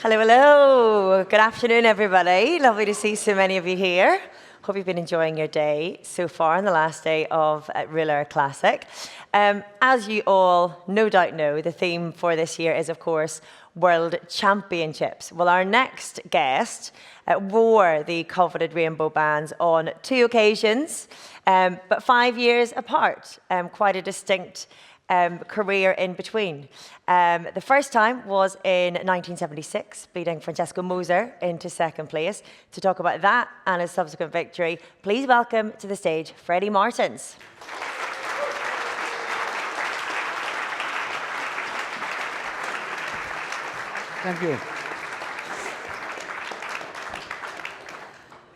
Hello, hello. Good afternoon, everybody. Lovely to see so many of you here. Hope you've been enjoying your day so far on the last day of Rouleur Classic. As you all no doubt know, the theme for this year is, of course, World Championships. Well, our next guest wore the coveted rainbow bands on 2 occasions, but 5 years apart. Quite a distinct career in between. The first time was in 1976, beating Francesco Moser into second place. To talk about that and his subsequent victory, please welcome to the stage Freddy Maertens. Thank you.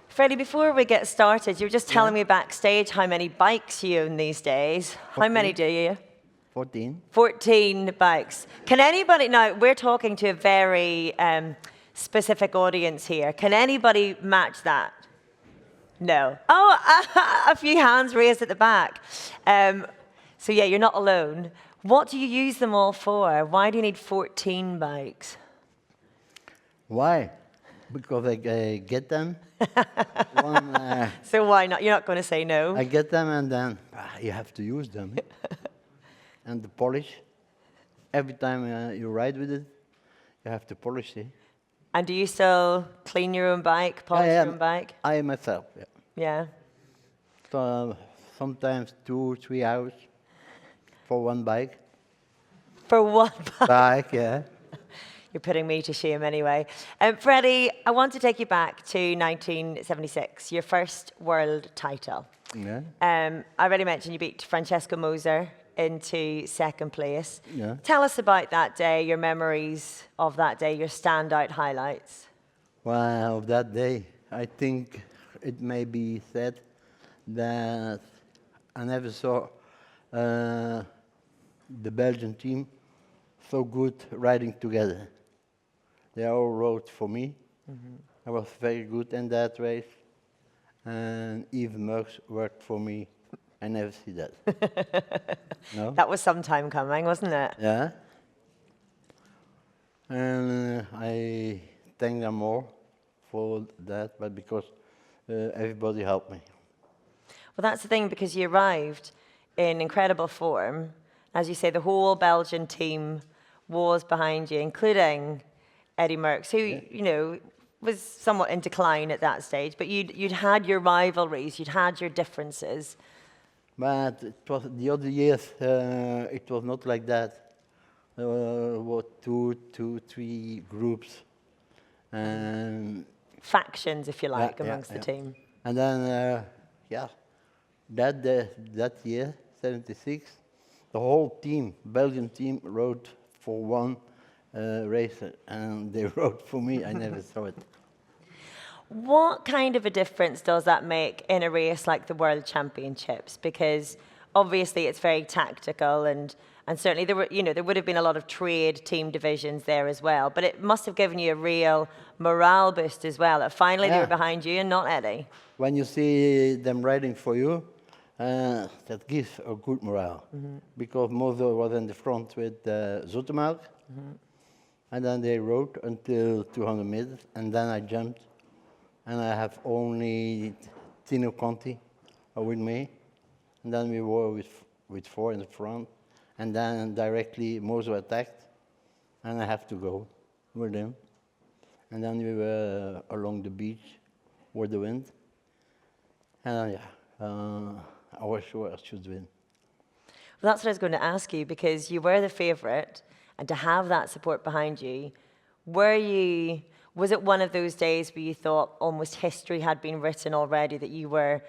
Freddy, before we get started, you were just telling me backstage how many bikes you own these days. 14. How many do you? 14. 14 bikes. Can anybody, now we're talking to a very specific audience here. Can anybody match that? No. Oh, a few hands raised at the back. So yeah, you're not alone. What do you use them all for? Why do you need 14 bikes? Why? Because I get them. So why not? You're not going to say no. I get them and then you have to use them. And the polish. Every time you ride with it, you have to polish it. And do you still clean your own bike, polish your own bike? I myself, yeah. Yeah. So sometimes 2-3 hours for one bike. For one bike? Bike, yeah. You're putting me to shame anyway. Freddy, I want to take you back to 1976, your first world title. Yeah. I already mentioned you beat Francesco Moser into second place. Yeah. Tell us about that day, your memories of that day, your standout highlights. Well, of that day, I think it may be said that I never saw the Belgian team so good riding together. They all rode for me. I was very good in that race. And Eddy Merckx worked for me. I never see that. No? That was some time coming, wasn't it? Yeah. And I thank them all for that, but because everybody helped me. Well, that's the thing, because you arrived in incredible form. As you say, the whole Belgian team was behind you, including Eddy Merckx, who, you know, was somewhat in decline at that stage, but you'd had your rivalries, you'd had your differences. But it was the other years, it was not like that. There were 2, 3 groups. And factions, if you like, amongst the team. And then, that year, 76, the whole team, Belgian team, rode for one race, and they rode for me. I never saw it. What kind of a difference does that make in a race like the World Championships? Because obviously it's very tactical, and certainly there would have been a lot of trade team divisions there as well. But it must have given you a real morale boost as well. That finally they were behind you and not Eddy. When you see them riding for you, that gives a good morale. Because Moser was in the front with Zoetemelk, and then they rode until 200 meters, and then I jumped. And I have only Tino Conti with me. And then we were with 4 in the front. And then directly Moser attacked. And I have to go with him. And then we were along the beach with the wind. And I was sure I should win. Well, that's what I was going to ask you, because you were the favourite, and to have that support behind you, was it one of those days where you thought almost history had been written already, that you were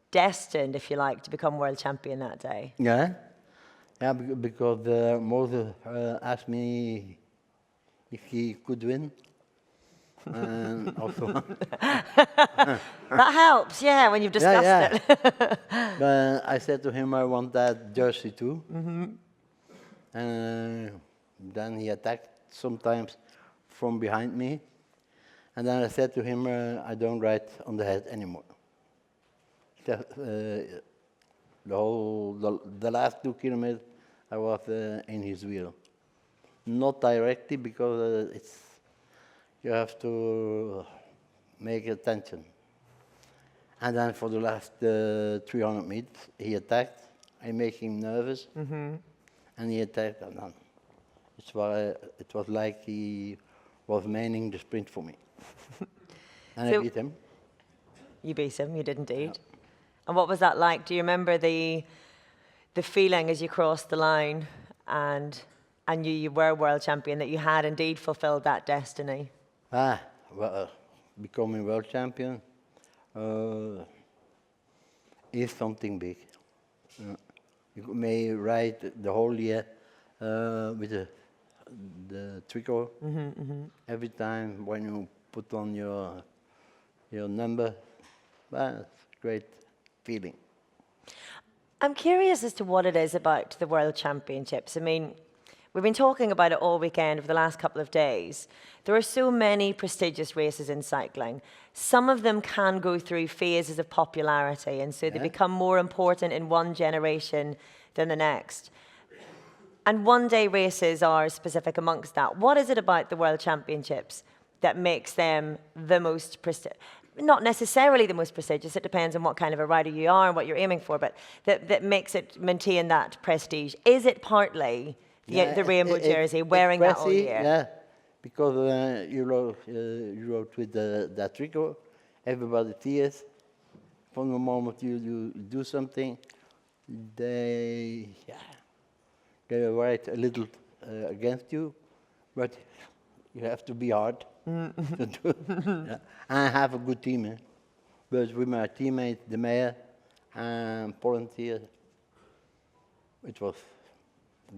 destined, if you like, to become world champion that day? Yeah, because Moser asked me if he could win. And also that helps, yeah, when you've discussed it. But I said to him, I want that jersey too. And then he attacked sometimes from behind me. And then I said to him, I don't ride on the head anymore. The last 2 kilometers, I was in his wheel. Not directly, because you have to make attention. And then for the last 300 meters, he attacked. I made him nervous, and he attacked, and then it was like he was manning the sprint for me. And I beat him. You beat him, you did indeed. And what was that like? Do you remember the feeling as you crossed the line and you were world champion, that you had indeed fulfilled that destiny? Well, becoming world champion is something big. You may ride the whole year with the tricot. Every time when you put on your number, well, it's a great feeling. I'm curious as to what it is about the World Championships. I mean, we've been talking about it all weekend over the last couple of days. There are so many prestigious races in cycling. Some of them can go through phases of popularity, and so they become more important in one generation than the next. And one-day races are specific amongst that. What is it about the World Championships that makes them the most prestigious? Not necessarily the most prestigious, it depends on what kind of a rider you are and what you're aiming for, but that makes it maintain that prestige. Is it partly the rainbow jersey, wearing that all year? Yeah, because you rode with that tricot, everybody sees. From the moment you do something, they write a little against you, but you have to be hard. To do it. Yeah. I have a good team, but with my teammate, the mayor, and volunteer, it was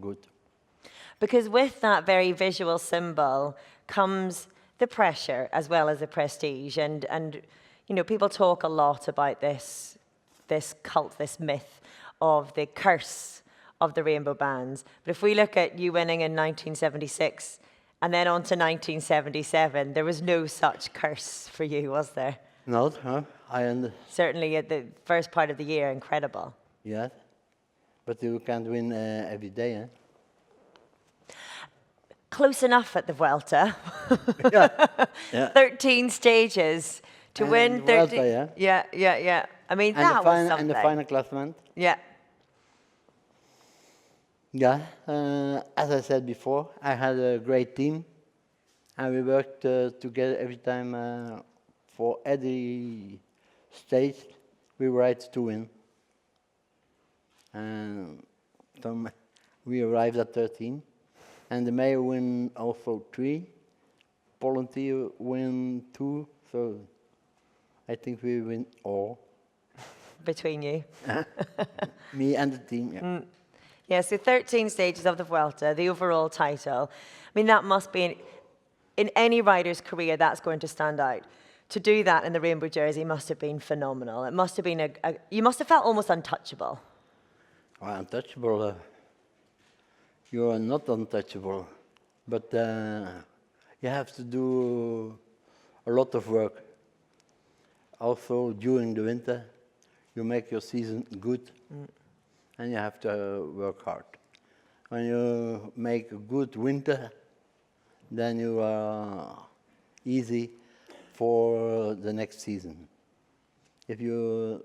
good. Because with that very visual symbol comes the pressure as well as the prestige, and you know, people talk a lot about this cult, this myth of the curse of the rainbow bands. But if we look at you winning in 1976 and then on to 1977, there was no such curse for you, was there? Not, huh? Certainly at the first part of the year, incredible. Yeah, but you can't win every day, eh? Close enough at the Vuelta. Yeah. 13 stages to win 13. Vuelta, yeah. Yeah. I mean, that was something. And the final classement. Yeah. Yeah, as I said before, I had a great team, and we worked together every time for every stage we ride to win. And so we arrived at 13, and the mayor win also 3, volunteer win 2, so I think we win all. Between you? Me and the team, yeah. Yeah, so 13 stages of the Vuelta, the overall title. I mean, that must be, in any rider's career, that's going to stand out. To do that in the rainbow jersey must have been phenomenal. It must have been you must have felt almost untouchable. Well, untouchable, you are not untouchable, but you have to do a lot of work. Also, during the winter, you make your season good. And you have to work hard. When you make a good winter, then you are easy for the next season. If you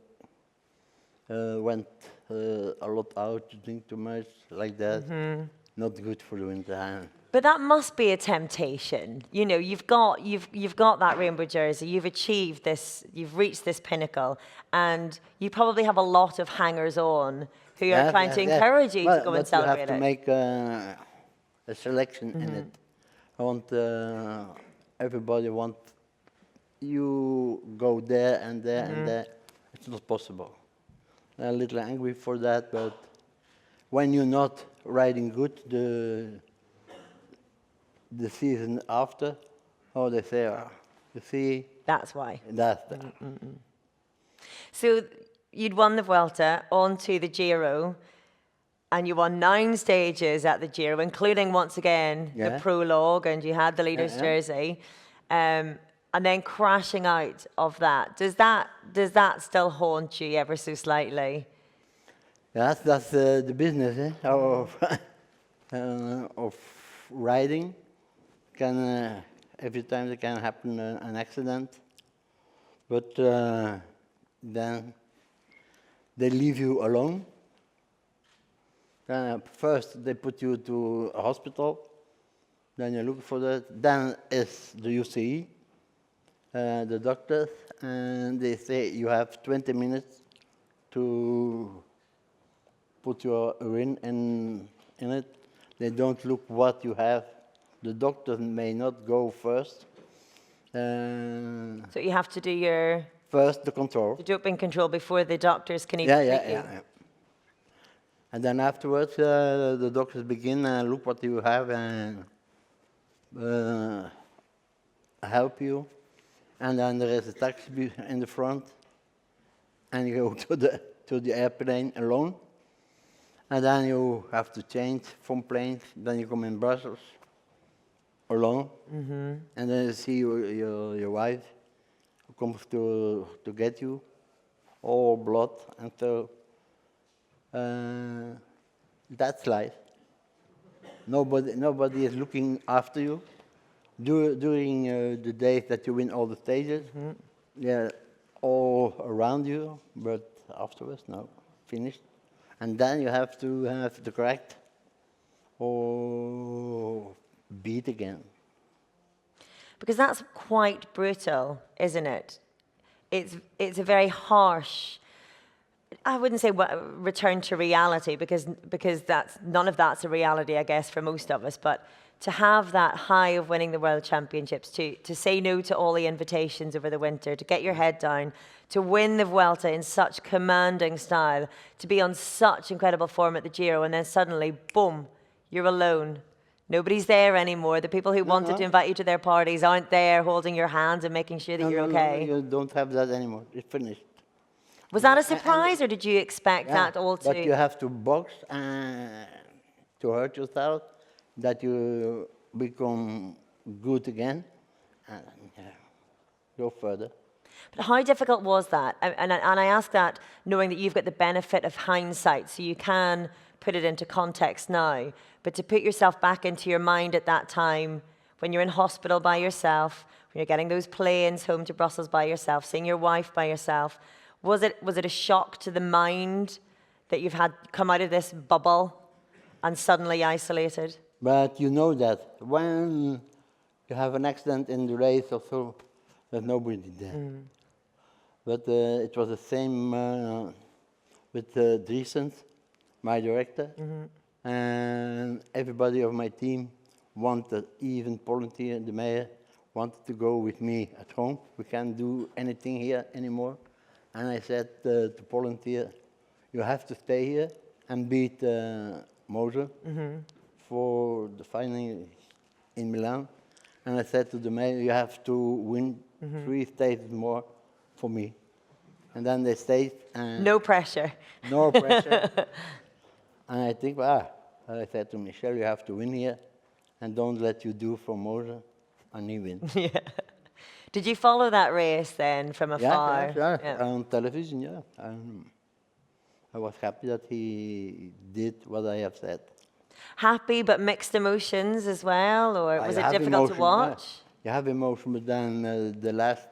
went a lot out, you drink too much, like that, not good for the winter. But that must be a temptation. You know, you've got that rainbow jersey, you've achieved this, you've reached this pinnacle, and you probably have a lot of hangers-on who are trying to encourage you to go and celebrate it. You have to make a selection in it. I want everybody want you go there and there and there. It's not possible. I'm a little angry for that, but when you're not riding good, the season after, they say, you see. That's why. That's that. So you'd won the Vuelta, on to the Giro, and you won 9 stages at the Giro, including, once again, the prologue, and you had the leader's jersey. And then crashing out of that. Does that still haunt you ever so slightly? Yes, that's the business of riding. every time there can happen an accident. But then they leave you alone. First, they put you to a hospital. Then you look for that. Then is the UCI, the doctors, and they say you have 20 minutes to put your urine in it. They don't look what you have. The doctor may not go first. So you have to do your First, the control. the doping control before the doctors can even treat you. Yeah. And then afterwards, the doctors begin look what you have and help you. And then there is a taxi in the front, and you go to the airplane alone. And then you have to change from planes. Then you come in Brussels alone, and then you see your wife who comes to get you, all blood, and so that's life. Nobody is looking after you during the days that you win all the stages. They're all around you, but afterwards, no, finished. And then you have to have the correct or beat again. Because that's quite brutal, isn't it? It's a very harsh, I wouldn't say return to reality, because that's none of that's a reality, I guess, for most of us. But to have that high of winning the World Championships, to say no to all the invitations over the winter, to get your head down, to win the Vuelta in such commanding style, to be on such incredible form at the Giro, and then suddenly, boom, you're alone. Nobody's there anymore. The people who wanted to invite you to their parties aren't there holding your hands and making sure that you're okay. No, you don't have that anymore. It's finished. Was that a surprise, or did you expect that all to... But you have to box to hurt yourself, that you become good again, and go further. But how difficult was that? And I ask that knowing that you've got the benefit of hindsight, so you can put it into context now. But to put yourself back into your mind at that time, when you're in hospital by yourself, when you're getting those planes home to Brussels by yourself, seeing your wife by yourself, was it a shock to the mind that you've had come out of this bubble and suddenly isolated? But you know that when you have an accident in the race or so, there's nobody there. But it was the same with Driesens, my director, and everybody of my team wanted, even Pollentier, the mayor, wanted to go with me at home. We can't do anything here anymore. And I said to Pollentier, you have to stay here and beat Moser for the final in Milan. And I said to the mayor, you have to win 3 stages more for me. And then they stayed. And no pressure. No pressure. And I think, I said to Michel, you have to win here, and don't let you do for Moser, and he wins. Yeah. Did you follow that race then from afar? Yeah. On television, yeah. I was happy that he did what I have said. Happy but mixed emotions as well, or was it difficult to watch? You have emotion, but then the last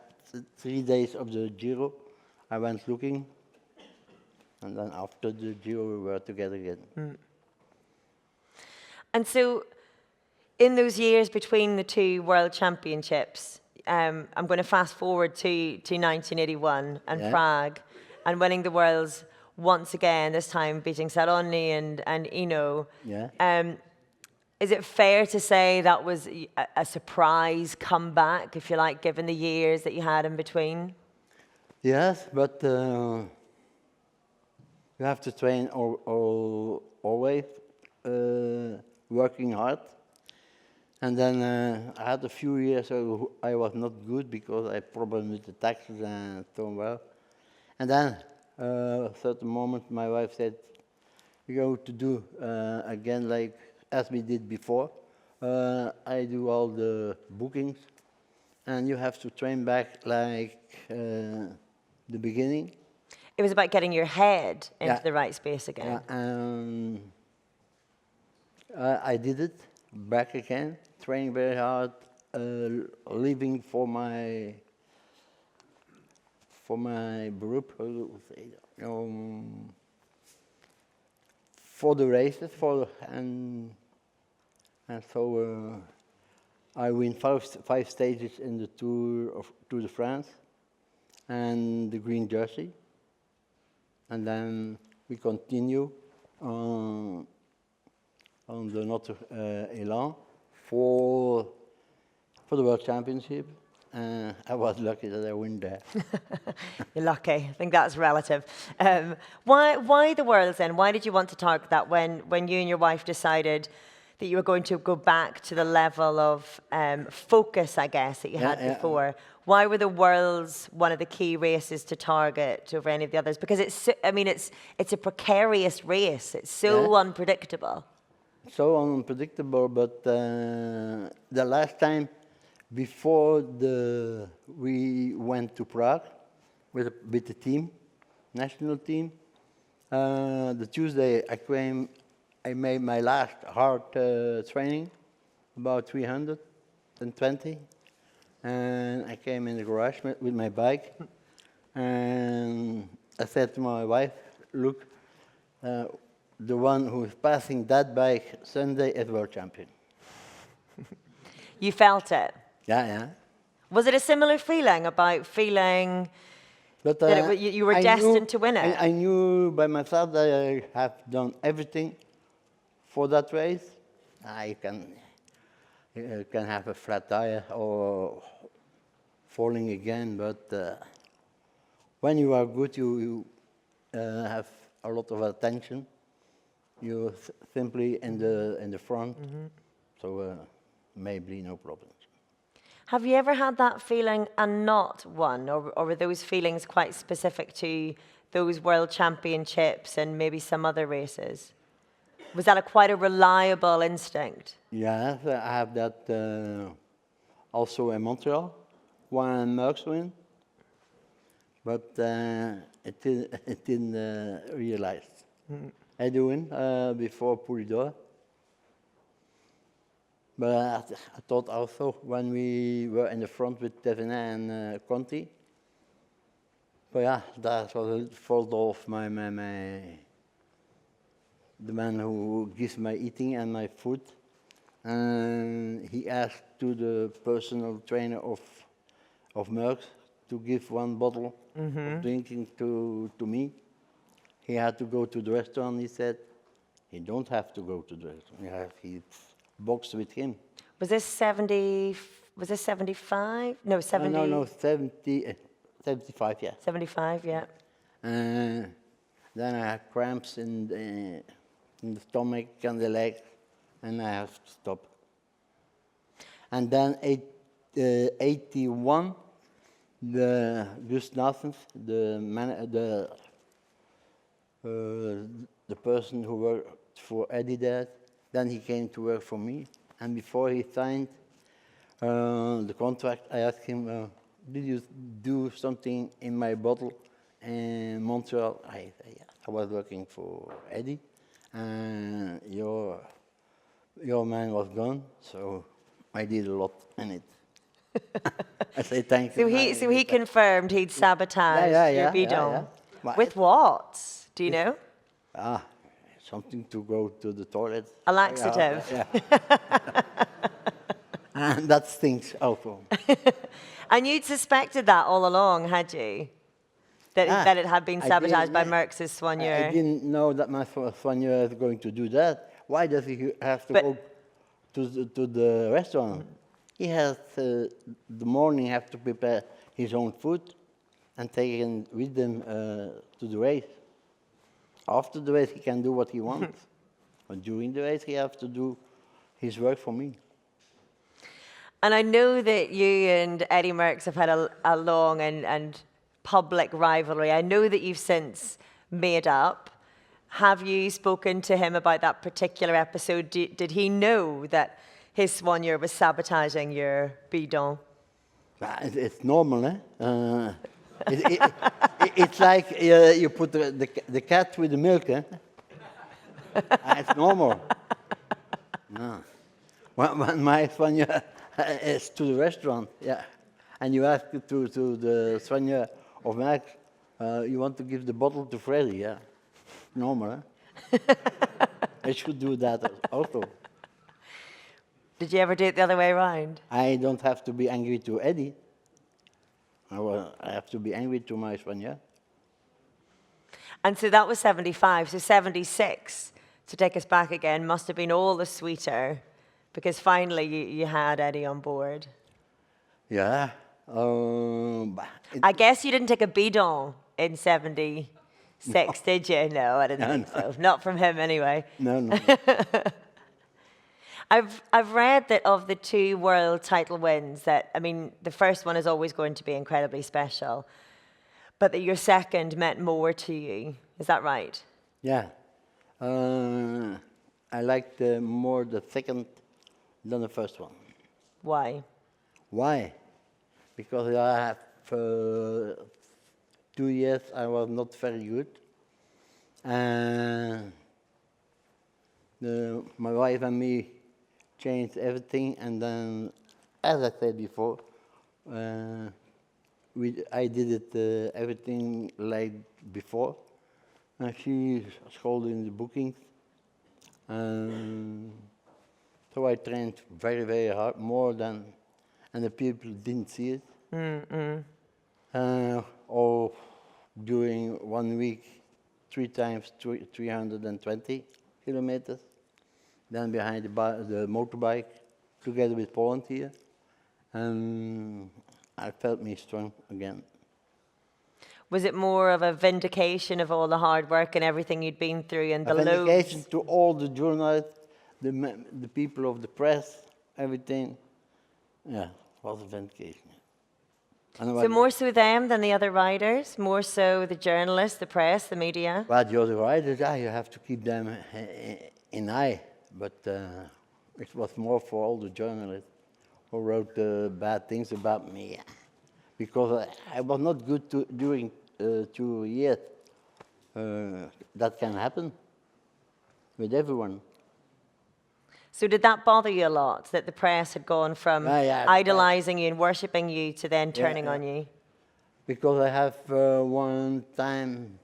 3 days of the Giro, I went looking, and then after the Giro we were together again. And so, in those years between the 2 World Championships, I'm going to fast forward to 1981 and Prague, and winning the Worlds once again, this time beating Saronni and Hinault. Yeah. Is it fair to say that was a surprise comeback, if you like, given the years that you had in between? Yes, but you have to train always, working hard. And then I had a few years I was not good because I had problems with the taxes and so well. And then at a certain moment my wife said, "You're going to do again like as we did before. I do all the bookings, and you have to train back like the beginning." It was about getting your head into the right space again. I did it back again, training very hard, leaving for my beroep, how do you say that? For the races, and so I win five stages in the Tour de France and the green jersey, and then we continue on the Notre Élan for the World Championship. I was lucky that I win there. You're lucky. I think that's relative. Why the Worlds then? Why did you want to target that when you and your wife decided that you were going to go back to the level of focus, I guess, that you had before? Why were the Worlds one of the key races to target over any of the others? Because it's a precarious race. It's so unpredictable. So unpredictable, but the last time before we went to Prague with the team, national team, the Tuesday I made my last hard training, about 320, and I came in the garage with my bike, and I said to my wife, look, the one who is passing that bike Sunday is world champion. You felt it? Yeah. Was it a similar feeling about feeling that you were destined to win it? I knew by myself that I have done everything for that race. You can have a flat tire or falling again, but when you are good, you have a lot of attention. You're simply in the front, so maybe no problems. Have you ever had that feeling and not won, or were those feelings quite specific to those World Championships and maybe some other races? Was that quite a reliable instinct? Yeah, I have that also in Montreal, when Merckx win, but it didn't realize. Eddy win before Poulidor. But I thought also when we were in the front with Thévenet and Conti, but yeah, that was a fault of the man who gives my eating and my food. And he asked to the personal trainer of Merckx to give one bottle of drinking to me. He had to go to the restaurant. He said, "You don't have to go to the restaurant. You have his box with him." Was this 70? Was this 75? No, 70. No, 70, 75, yeah. 75, yeah. Then I had cramps in the stomach and the legs, and I have to stop. And then 81, the Gus Nassens, the person who worked for Eddy there, then he came to work for me. And before he signed the contract, I asked him, did you do something in my bottle in Montreal? I was working for Eddy, and your man was gone, so I did a lot in it. I say thank you. So he confirmed he'd sabotaged your bidon. Yeah. With what? Do you know? Something to go to the toilet. A laxative. Yeah. And that stinks also. And you'd suspected that all along, had you? That it had been sabotaged by Merckx's soigneur. I didn't know that my soigneur is going to do that. Why does he have to go to the restaurant? He has the morning have to prepare his own food and take it with him to the race. After the race, he can do what he wants. But during the race, he has to do his work for me. And I know that you and Eddy Merckx have had a long and public rivalry. I know that you've since made up. Have you spoken to him about that particular episode? Did he know that his soigneur was sabotaging your bidon? It's normal, eh? It's like you put the cat with the milk, eh? It's normal. No. When my soigneur It's to the restaurant, yeah. And you ask to the soigneur of Maertens, you want to give the bottle to Freddy, yeah. Normal, huh? I should do that also. Did you ever do it the other way around? I don't have to be angry to Eddy. I have to be angry to my soigneur. And so that was 75. So 76, to take us back again, must have been all the sweeter because finally you had Eddy on board. Yeah. I guess you didn't take a bidon in 76, did you? No, I didn't think so. Not from him anyway. No. I've read that of the 2 world title wins that, I mean, the first one is always going to be incredibly special, but that your second meant more to you. Is that right? Yeah. I liked more the second than the first one. Why? Why? Because I have 2 years I was not very good. And my wife and me changed everything, and then, as I said before, I did it everything like before. And she holding the bookings. So I trained very, very hard, more than, and the people didn't see it. Or during 1 week, 3 times 320 kilometers. Then behind the motorbike, together with Poland here. And I felt me strong again. Was it more of a vindication of all the hard work and everything you'd been through and the lows? A vindication to all the journalists, the people of the press, everything. Yeah, was a vindication. So more so them than the other riders? More so the journalists, the press, the media? Well, the other riders, you have to keep them in eye. But it was more for all the journalists who wrote bad things about me. Because I was not good during 2 years. That can happen with everyone. So did that bother you a lot, that the press had gone from idolizing you and worshipping you to then turning on you? Because I have one time,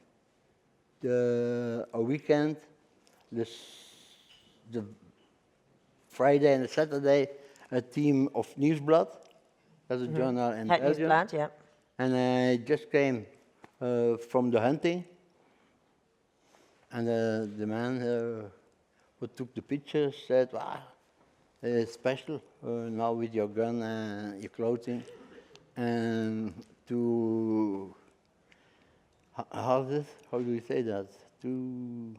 a weekend, the Friday and the Saturday, a team of Nieuwsblad, that's a journal in Belgium. Nieuwsblad, yeah. And I just came from the hunting, and the man who took the picture said, "Wow, it's special now with your gun and your clothing, and to how do you say that? I'm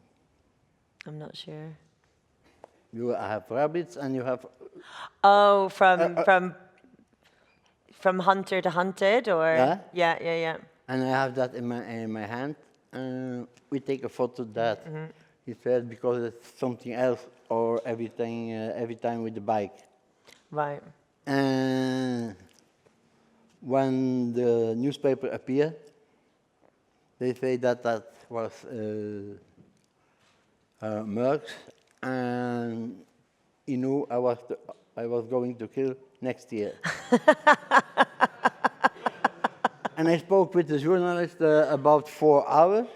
not sure. You have rabbits and you have from hunter to hunted, or yeah. And I have that in my hand. We take a photo of that. He said because it's something else, or every time with the bike. Right. And when the newspaper appeared, they say that was Merckx, and Hinault I was going to kill next year. And I spoke with the journalist about 4 hours.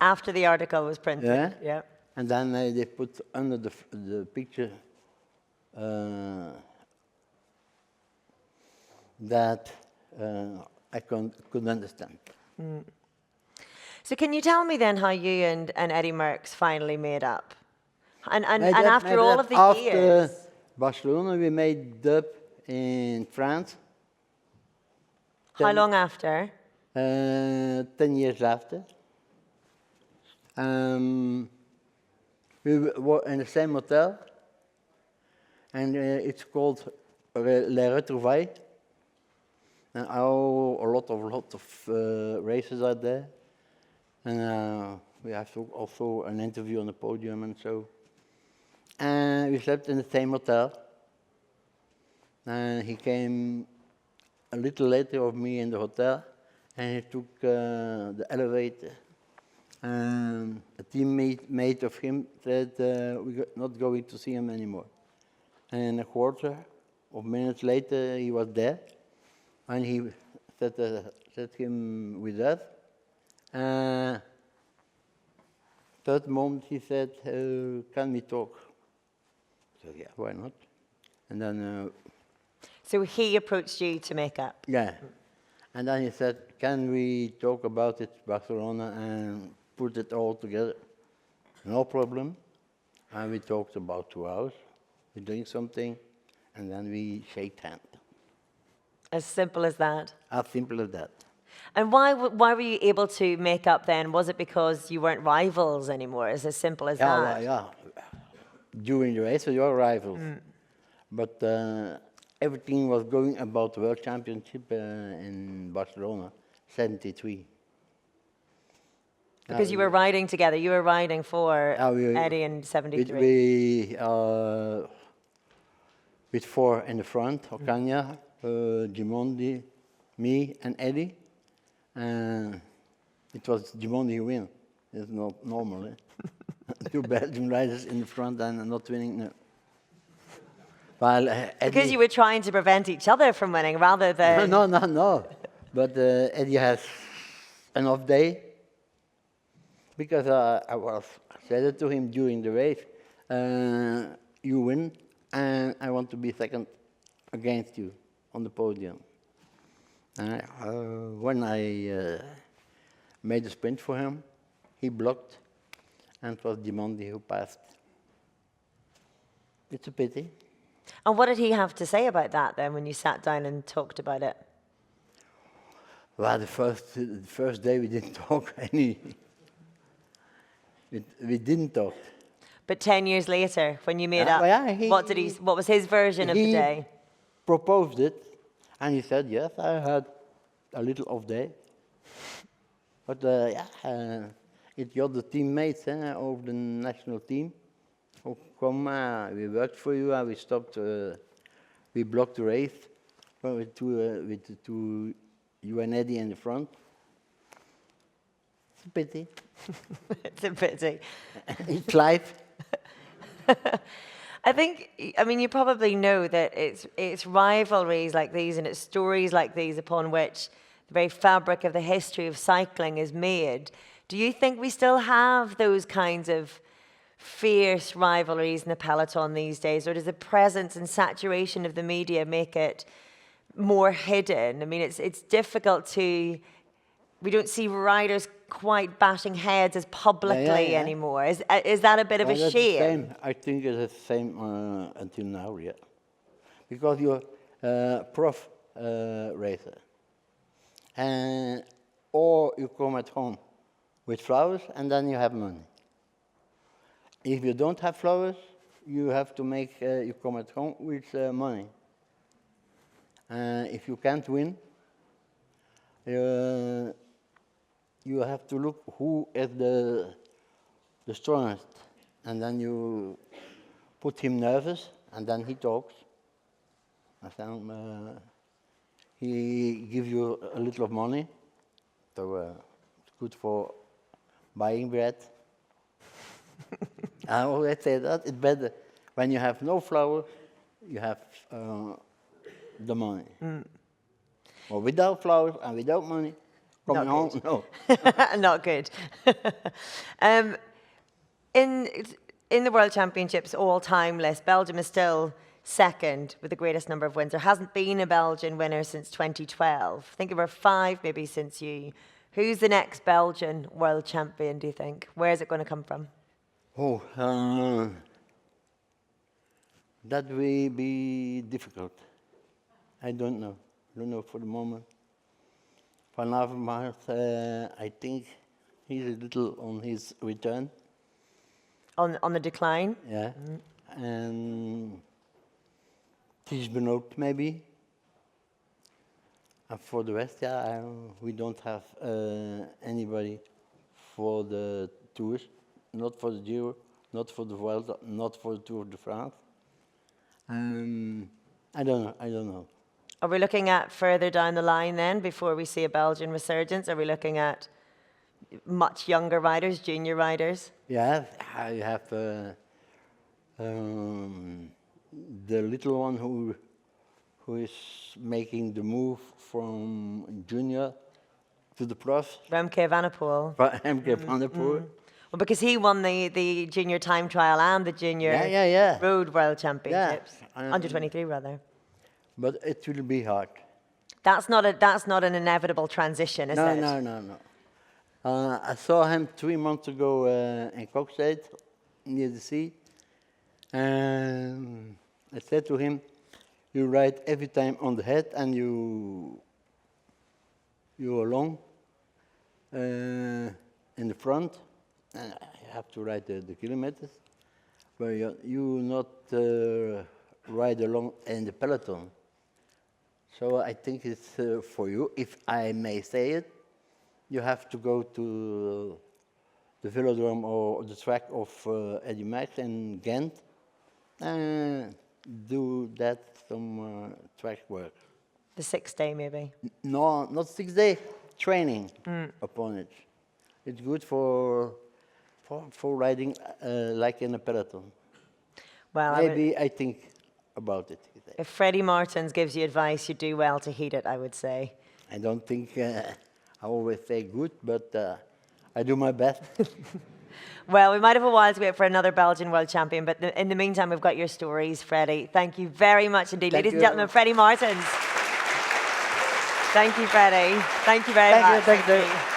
After the article was printed, yeah. And then they put under the picture that I couldn't understand. So can you tell me then how you and Eddy Merckx finally made up? And after all of the years? After Barcelona, we made up in France. How long after? 10 years after. We were in the same hotel, and it's called Les Retrouvailles. And a lot of races are there. And we have also an interview on the podium and so. And we slept in the same hotel. And he came a little later of me in the hotel, and he took the elevator. And a teammate of him said, we're not going to see him anymore. And in a quarter, of minutes later, he was there, and he set him with us. Third moment, he said, "Can we talk?" I said, "Yeah, why not?" And then, So he approached you to make up? yeah. And then he said, "Can we talk about it, Barcelona, and put it all together?" No problem. And we talked about 2 hours. We drink something, and then we shake hands. As simple as that? As simple as that. And why were you able to make up then? Was it because you weren't rivals anymore? Is as simple as Yeah, that? yeah. During the race, you are rivals. But everything was going about the World Championship in Barcelona, 73. Because you were riding together. You were riding for Eddy in 73. With 4 in the front, Ocaña, Gimondi, me, and Eddy. It was Gimondi who win. It's not normal. Eh? 2 Belgian riders in the front and not winning. No. While Because you were trying to prevent each other from winning rather than... No. But Eddy has an off day. Because I said it to him during the race, you win, and I want to be second against you on the podium. When I made a sprint for him, he blocked, and it was Gimondi who passed. It's a pity. And what did he have to say about that then when you sat down and talked about it? Well, the first day we didn't talk any. We didn't talk. But 10 years later, when you made up, yeah, what was his version of the day? He proposed it, and he said, "Yes, I had a little off day." But it's the other teammates of the national team who come. We worked for you, and we stopped. We blocked the race with two you and Eddy in the front. It's a pity. It's a pity. It's life. I mean, you probably know that it's rivalries like these and it's stories like these upon which the very fabric of the history of cycling is made. Do you think we still have those kinds of fierce rivalries in the peloton these days, or does the presence and saturation of the media make it more hidden? I mean, it's difficult to... We don't see riders quite bashing heads as publicly anymore. Is that a bit of a shame? Same. I think it's the same until now, yeah. Because you're a prof racer. Or you come at home with flowers and then you have money. If you don't have flowers, you have to make, you come at home with money. If you can't win, you have to look who is the strongest, and then you put him nervous, and then he talks. He gives you a little of money, so it's good for buying bread. I always say that it's better when you have no flour, you have the money. Or without flour and without money. Not home, good. no. Not good. In the World Championships all-time list, Belgium is still second with the greatest number of wins. There hasn't been a Belgian winner since 2012. I think there were 5 maybe since you. Who's the next Belgian world champion, do you think? Where is it going to come from? That will be difficult. I don't know. I don't know for the moment. Van Avermaet, I think he's a little on his return. On the decline? Yeah. And Ties Benoot maybe. And for the rest, we don't have anybody for the tours, not for the Giro, not for the Vuelta, not for the Tour de France. I don't know. Are we looking at further down the line then, before we see a Belgian resurgence? Are we looking at much younger riders, junior riders? Yeah, I have the little one who who is making the move from junior to the pros. Remke Evenepoel. Remke Evenepoel. Well, because he won the junior time trial and the junior road world championships. Under 23, rather. But it will be hard. That's not an inevitable transition, is it? No. I saw him 3 months ago in Kokstad, near the sea. And I said to him, you ride every time on the head and you're alone in the front. And you have to ride the kilometers. But you not ride along in the peloton. So I think it's for you, if I may say it, you have to go to the velodrome or the track of Eddy Merckx in Ghent and do some track work. The 6th day, maybe? No, not 6 days, training upon it. It's good for riding like in a peloton. Well, maybe I think about it. If Freddy Maertens gives you advice, you do well to heed it, I would say. I don't think I always say good, but I do my best. Well, we might have a while to wait for another Belgian world champion, but in the meantime, we've got your stories, Freddy. Thank you very much indeed. Ladies and gentlemen, Freddy Maertens. Thank you, Freddy. Thank you very much. Thank you.